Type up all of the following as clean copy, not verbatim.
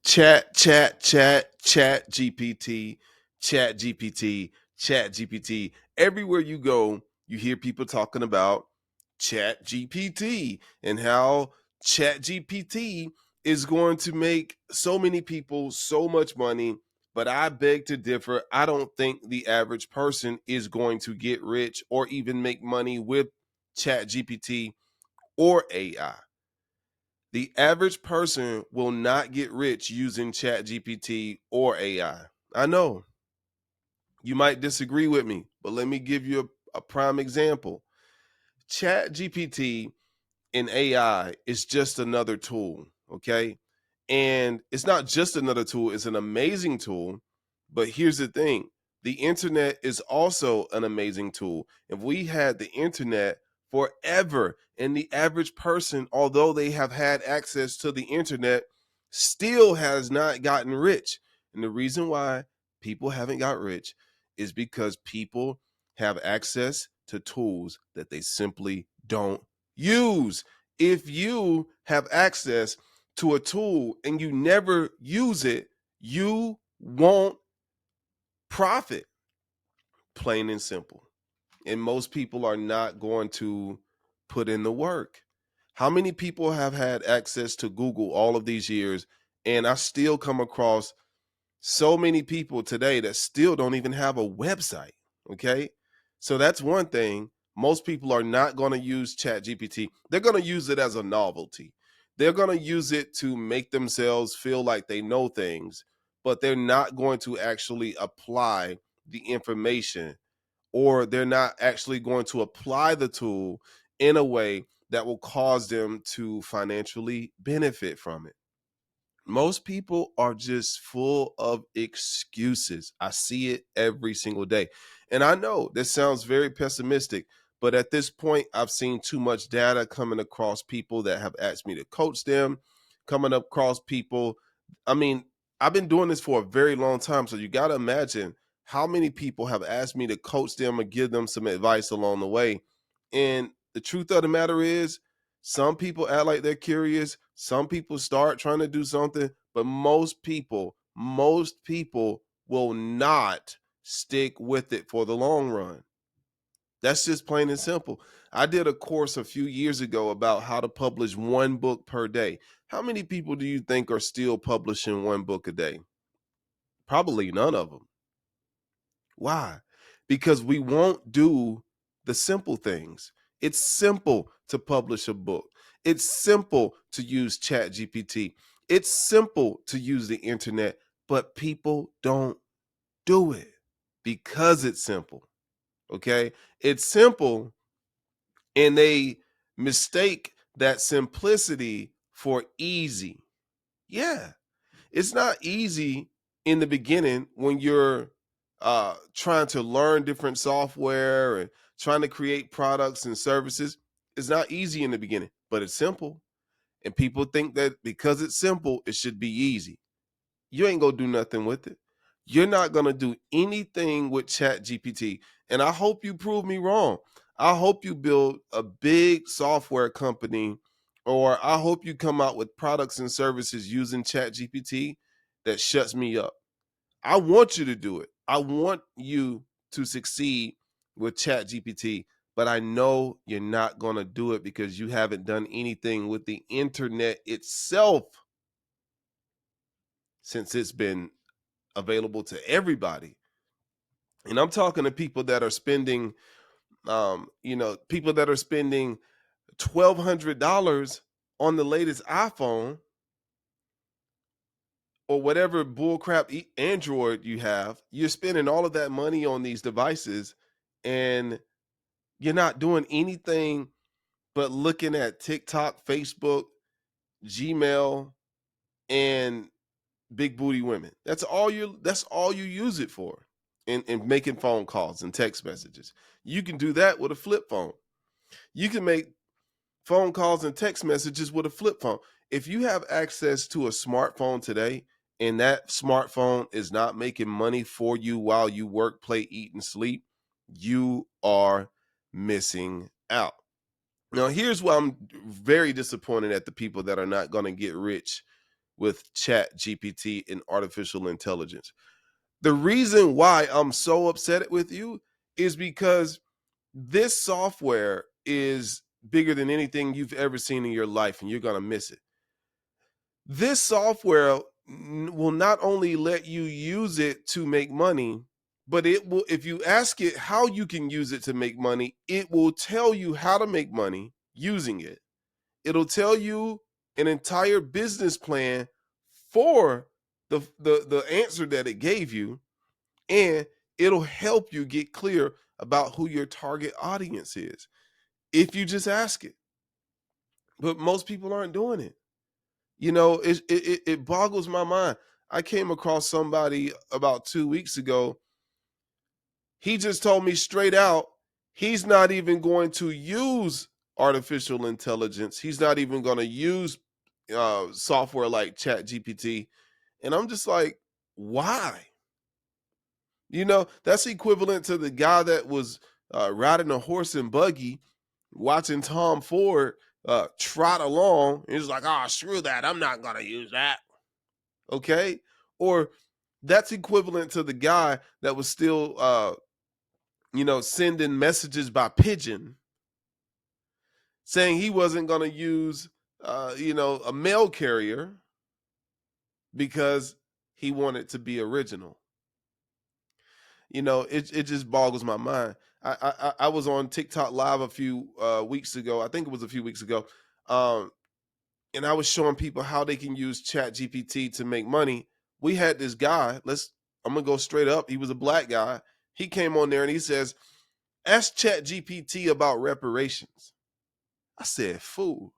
Chat GPT, Chat GPT, Chat GPT. Everywhere you go, you hear people talking about Chat GPT and how Chat GPT is going to make so many people so much money. But I beg to differ. I don't think the average person is going to get rich or even make money with Chat GPT or AI. The average person will not get rich using ChatGPT or AI. I know you might disagree with me, but let me give you a prime example. ChatGPT and AI is just another tool, okay? And it's not just another tool, it's an amazing tool. But here's the thing, the internet is also an amazing tool. If we had the internet forever, and the average person, although they have had access to the internet, still has not gotten rich. And the reason why people haven't got rich is because people have access to tools that they simply don't use. If you have access to a tool and you never use it, you won't profit, plain and simple. And most people are not going to put in the work. How many people have had access to Google all of these years? And I still come across so many people today that still don't even have a website. Okay. So that's one thing. Most people are not going to use ChatGPT. They're going to use it as a novelty. They're going to use it to make themselves feel like they know things, but they're not going to actually apply the information, or they're not actually going to apply the tool in a way that will cause them to financially benefit from it. Most people are just full of excuses. I see it every single day. And I know this sounds very pessimistic, but at this point, I've seen too much data coming across people that have asked me to coach them, coming across people. I mean, I've been doing this for a very long time. So you got to imagine how many people have asked me to coach them or give them some advice along the way. And the truth of the matter is, some people act like they're curious. Some people start trying to do something, but most people will not stick with it for the long run. That's just plain and simple. I did a course a few years ago about how to publish one book per day. How many people do you think are still publishing one book a day? Probably none of them. Why? Because we won't do the simple things. It's simple to publish a book. It's simple to use Chat GPT. It's simple to use the internet, but people don't do it because it's simple. Okay? It's simple, and they mistake that simplicity for easy. Yeah, it's not easy in the beginning when you're trying to learn different software and trying to create products and services. It's not easy in the beginning, but it's simple. And people think that because it's simple, it should be easy. You ain't gonna do nothing with it. You're not gonna do anything with Chat GPT. And I hope you prove me wrong. I hope you build a big software company, or I hope you come out with products and services using Chat GPT that shuts me up. I want you to do it. I want you to succeed with Chat GPT, but I know you're not gonna do it because you haven't done anything with the internet itself since it's been available to everybody. And I'm talking to people that are spending, people that are spending $1,200 on the latest iPhone or whatever bullcrap Android you have. You're spending all of that money on these devices, and you're not doing anything but looking at TikTok, Facebook, Gmail, and big booty women. That's all you use it for. And making phone calls and text messages. You can do that with a flip phone. You can make phone calls and text messages with a flip phone. If you have access to a smartphone today and that smartphone is not making money for you while you work, play, eat, and sleep, you are missing out. Now, here's why I'm very disappointed at the people that are not going to get rich with ChatGPT and artificial intelligence. The reason why I'm so upset with you is because this software is bigger than anything you've ever seen in your life, and you're going to miss it. This software will not only let you use it to make money, but it will, if you ask it how you can use it to make money, it will tell you how to make money using it. It'll tell you an entire business plan for the answer that it gave you, and it'll help you get clear about who your target audience is if you just ask it. But most people aren't doing it. It boggles my mind. I came across somebody about 2 weeks ago. He just told me straight out he's not even going to use artificial intelligence. He's not even going to use software like ChatGPT. And I'm just like, why? That's equivalent to the guy that was riding a horse and buggy, watching Tom Ford trot along. And he's like, oh, screw that. I'm not going to use that. Okay. Or that's equivalent to the guy that was still, sending messages by pigeon, saying he wasn't going to use, a mail carrier because he wanted to be original. It just boggles my mind. I was on TikTok live a few weeks ago. I think it was a few weeks ago. And I was showing people how they can use ChatGPT to make money. We had this guy, I'm gonna go straight up. He was a black guy. He came on there and he says, ask ChatGPT about reparations. I said, fool.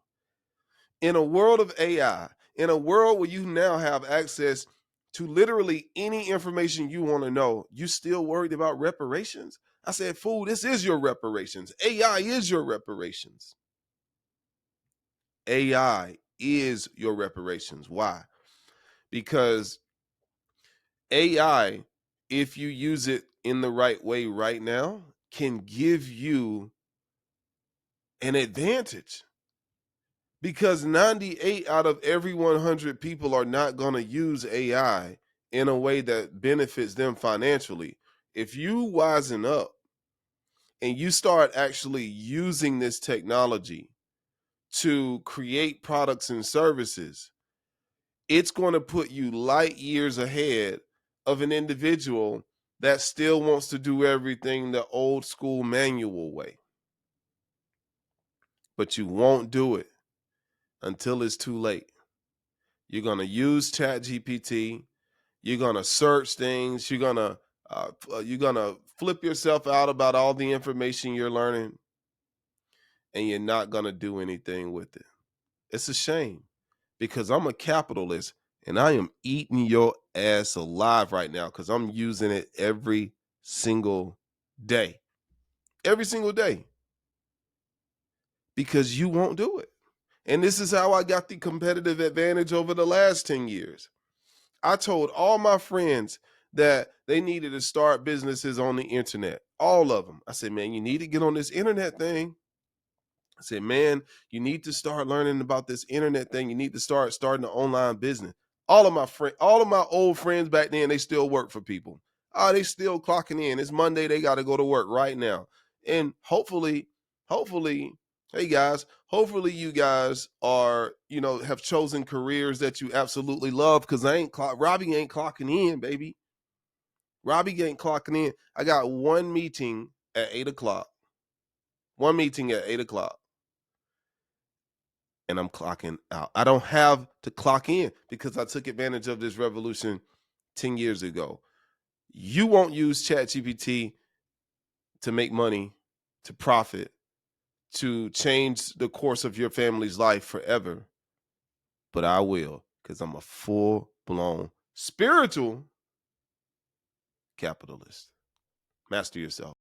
In a world of AI, in a world where you now have access to literally any information you want to know, you still worried about reparations? I said, fool, this is your reparations. AI is your reparations. AI is your reparations. Why? Because AI, if you use it in the right way right now, can give you an advantage. Because 98 out of every 100 people are not going to use AI in a way that benefits them financially. If you wisen up and you start actually using this technology to create products and services, it's going to put you light years ahead of an individual that still wants to do everything the old school manual way. But you won't do it until it's too late. You're going to use ChatGPT. You're going to search things. You're going to flip yourself out about all the information you're learning, and you're not going to do anything with it. It's a shame, because I'm a capitalist and I am eating your ass alive right now because I'm using it every single day. Every single day. Because you won't do it. And this is how I got the competitive advantage over the last 10 years. I told all my friends that they needed to start businesses on the internet. All of them. I said, man, you need to get on this internet thing. I said, man, you need to start learning about this internet thing. You need to start starting an online business. All of my old friends back then, they still work for people. Oh, they still clocking in. It's Monday. They got to go to work right now. And hopefully, hey guys, hopefully you guys are, have chosen careers that you absolutely love, because Robbie ain't clocking in, baby. Robbie ain't clocking in. I got one meeting at 8:00. One meeting at 8:00. And I'm clocking out. I don't have to clock in because I took advantage of this revolution 10 years ago. You won't use ChatGPT to make money, to profit, to change the course of your family's life forever. But I will, because I'm a full-blown spiritual capitalist. Master yourself.